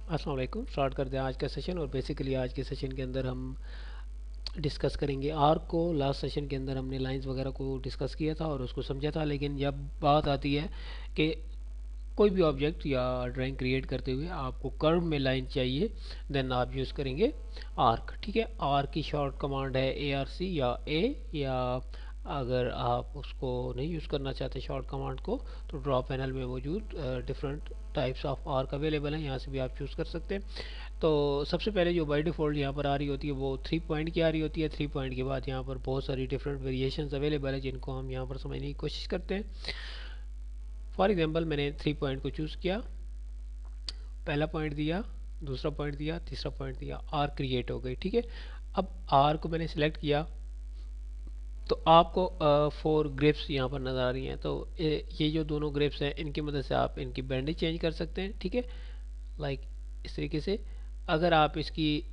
अस्सलाम वालेकुम। स्टार्ट करते हैं आज का सेशन। और बेसिकली आज के सेशन के अंदर हम डिस्कस करेंगे आर्क को। लास्ट सेशन के अंदर हमने लाइंस वगैरह को डिस्कस किया था और उसको समझा था, लेकिन जब बात आती है कि कोई भी ऑब्जेक्ट या ड्राइंग क्रिएट करते हुए आपको कर्व में लाइन चाहिए, देन आप यूज़ करेंगे आर्क। ठीक है, आर्क की शॉर्ट कमांड है ARC या ए, या अगर आप उसको नहीं यूज़ करना चाहते शॉर्ट कमांड को, तो ड्रॉ पैनल में मौजूद different types of arc available हैं, यहाँ से भी आप चूज़ कर सकते हैं। तो सबसे पहले जो बाय डिफ़ॉल्ट यहाँ पर आ रही होती है वो 3 पॉइंट की आ रही होती है। 3 पॉइंट के बाद यहाँ पर बहुत सारी डिफरेंट वेरिएशंस अवेलेबल है जिनको हम यहाँ पर समझने की कोशिश करते हैं। फॉर एग्जांपल मैंने 3 पॉइंट को चूज़ किया, पहला पॉइंट दिया, दूसरा पॉइंट दिया, तीसरा पॉइंट दिया, आर्क क्रिएट हो गई। ठीक है, अब आर्क को मैंने सिलेक्ट किया तो आपको 4 ग्रिप्स यहाँ पर नज़र आ रही हैं। तो ये जो दोनों ग्रिप्स हैं इनकी मदद से आप इनकी बैंडेज चेंज कर सकते हैं। ठीक है, लाइक इस तरीके से। अगर आप इसकी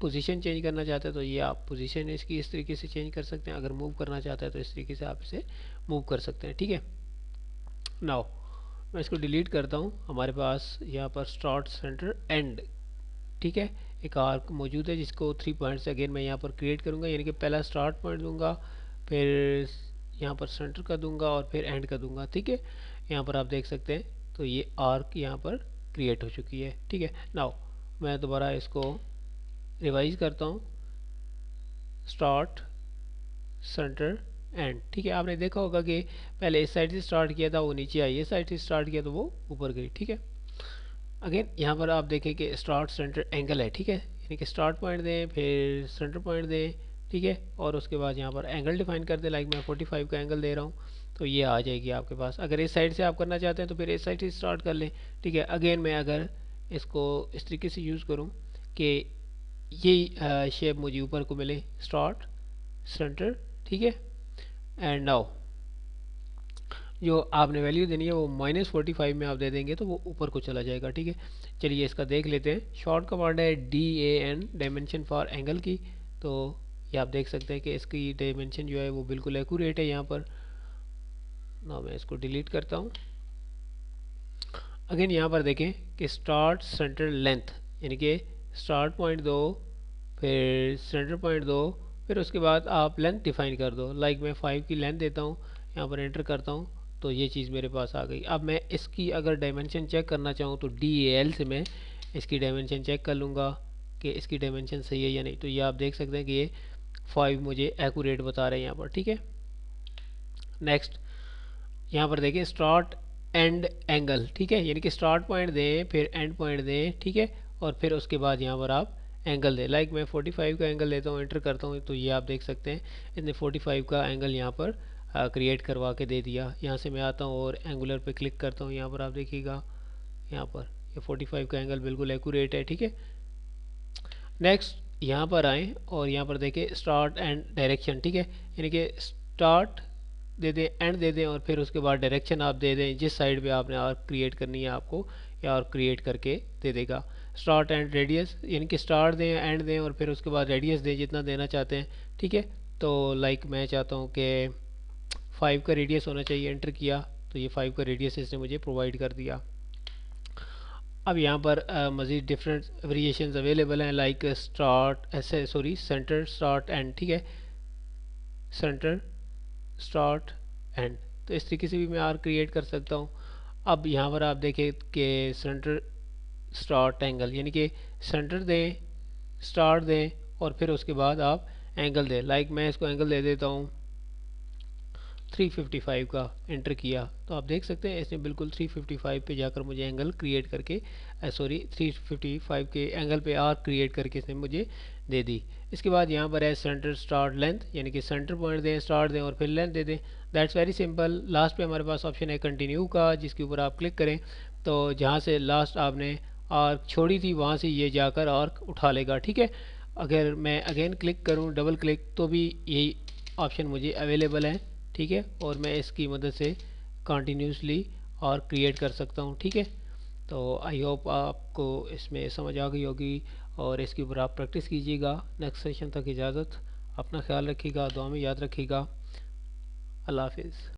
पोजीशन चेंज करना चाहते हैं तो ये आप पोजीशन इसकी इस तरीके से चेंज कर सकते हैं। अगर मूव करना चाहते हैं तो इस तरीके से आप इसे मूव कर सकते हैं। ठीक है, नाउ मैं इसको डिलीट करता हूँ। हमारे पास यहाँ पर स्टार्ट, सेंटर, एंड, ठीक है, एक आर्क मौजूद है जिसको 3 पॉइंट से अगेन मैं यहाँ पर क्रिएट करूँगा। यानी कि पहला स्टार्ट पॉइंट दूंगा, फिर यहाँ पर सेंटर का दूंगा और फिर एंड का दूंगा। ठीक है, यहाँ पर आप देख सकते हैं तो ये आर्क यहाँ पर क्रिएट हो चुकी है। ठीक है, नाउ मैं दोबारा इसको रिवाइज करता हूँ। Start, centre, and. ठीक है, आपने देखा होगा कि पहले इस साइड से स्टार्ट किया था वो नीचे आई, इस साइड से स्टार्ट किया तो वो ऊपर गई। ठीक है, अगेन यहाँ पर आप देखें कि स्टार्ट, सेंटर, एंगल है। ठीक है, यानी कि स्टार्ट पॉइंट दें, फिर सेंटर पॉइंट दें। ठीक है, और उसके बाद यहाँ पर एंगल डिफाइन कर दें। लाइक मैं 45 का एंगल दे रहा हूँ तो ये आ जाएगी आपके पास। अगर इस साइड से आप करना चाहते हैं तो फिर इस साइड से स्टार्ट कर लें। ठीक है, अगेन मैं अगर इसको इस तरीके से यूज़ करूँ कि यही शेप मुझे ऊपर को मिले, स्टार्ट, सेंटर, ठीक है, एंड नाउ जो आपने वैल्यू देनी है वो -45 में आप दे देंगे तो वो ऊपर को चला जाएगा। ठीक है, चलिए इसका देख लेते हैं। शॉर्ट कमांड है DAN, डायमेंशन फॉर एंगल की। तो ये आप देख सकते हैं कि इसकी डायमेंशन जो है वो बिल्कुल एक्यूरेट है यहाँ पर। ना मैं इसको डिलीट करता हूँ। अगेन यहाँ पर देखें कि स्टार्ट, सेंटर, लेंथ, यानी कि स्टार्ट पॉइंट दो, फिर सेंटर पॉइंट दो, फिर उसके बाद आप लेंथ डिफाइन कर दो। लाइक मैं 5 की लेंथ देता हूँ, यहाँ पर एंटर करता हूँ तो ये चीज़ मेरे पास आ गई। अब मैं इसकी अगर डायमेंशन चेक करना चाहूँ तो DAL से मैं इसकी डायमेंशन चेक कर लूँगा कि इसकी डायमेंशन सही है या नहीं। तो ये आप देख सकते हैं कि ये 5 मुझे एक्यूरेट बता रहे हैं यहाँ पर। ठीक है, नेक्स्ट यहाँ पर देखिए स्टार्ट, एंड, एंगल। ठीक है, यानी कि स्टार्ट पॉइंट दें, फिर एंड पॉइंट दें। ठीक है, और फिर उसके बाद यहाँ पर आप एंगल दें। लाइक मैं 45 का एंगल लेता हूँ, एंटर करता हूँ तो ये आप देख सकते हैं इसने 45 का एंगल यहाँ पर क्रिएट करवा के दे दिया। यहाँ से मैं आता हूँ और एंगुलर पे क्लिक करता हूँ। यहाँ पर आप देखिएगा यहाँ पर ये 45 का एंगल बिल्कुल एक्यूरेट है। ठीक है, नेक्स्ट यहाँ पर आएँ और यहाँ पर देखें स्टार्ट एंड डायरेक्शन। ठीक है, यानी कि स्टार्ट दे दें, एंड दे दें और फिर उसके बाद डायरेक्शन आप दे दें जिस साइड पे आपने आर्क क्रिएट करनी है आपको, या आर्क क्रिएट करके दे देगा। स्टार्ट एंड रेडियस, यानी कि स्टार्ट दें, एंड दें और फिर उसके बाद रेडियस दें जितना देना चाहते हैं। ठीक है, तो लाइक मैं चाहता हूँ कि 5 का रेडियस होना चाहिए, एंटर किया तो ये 5 का रेडियस इसने मुझे प्रोवाइड कर दिया। अब यहाँ पर मज़ीद डिफरेंट वेरिएशंस अवेलेबल हैं, लाइक स्टार्ट ऐसे सॉरी सेंटर, स्टार्ट, एंड। ठीक है, सेंटर, स्टार्ट, एंड। तो इस तरीके से भी मैं आर्क क्रिएट कर सकता हूँ। अब यहाँ पर आप देखें कि सेंटर, स्टार्ट, एंगल, यानी कि सेंटर दें, स्टार्ट दें और फिर उसके बाद आप एंगल दें। लाइक मैं इसको एंगल दे देता हूँ 355 का, एंटर किया तो आप देख सकते हैं इसने बिल्कुल 355 पे जाकर मुझे एंगल क्रिएट करके सॉरी 355 के एंगल पे आर्क क्रिएट करके इसने मुझे दे दी। इसके बाद यहाँ पर है सेंटर, स्टार्ट, लेंथ, यानी कि सेंटर पॉइंट दें, स्टार्ट दें और फिर लेंथ दे दें। That's very simple. लास्ट पे हमारे पास ऑप्शन है कंटिन्यू का, जिसके ऊपर आप क्लिक करें तो जहाँ से लास्ट आपने आर्क छोड़ी थी वहाँ से ये जाकर आर्क उठा लेगा। ठीक है, अगर मैं अगेन क्लिक करूँ, डबल क्लिक, तो भी यही ऑप्शन मुझे अवेलेबल है। ठीक है, और मैं इसकी मदद से कंटिन्यूसली और क्रिएट कर सकता हूँ। ठीक है, तो आई होप आपको इसमें समझ आ गई होगी और इसके ऊपर आप प्रैक्टिस कीजिएगा। नेक्स्ट सेशन तक इजाज़त, अपना ख्याल रखिएगा, दुआ में याद रखिएगा। अल्लाह हाफिज़।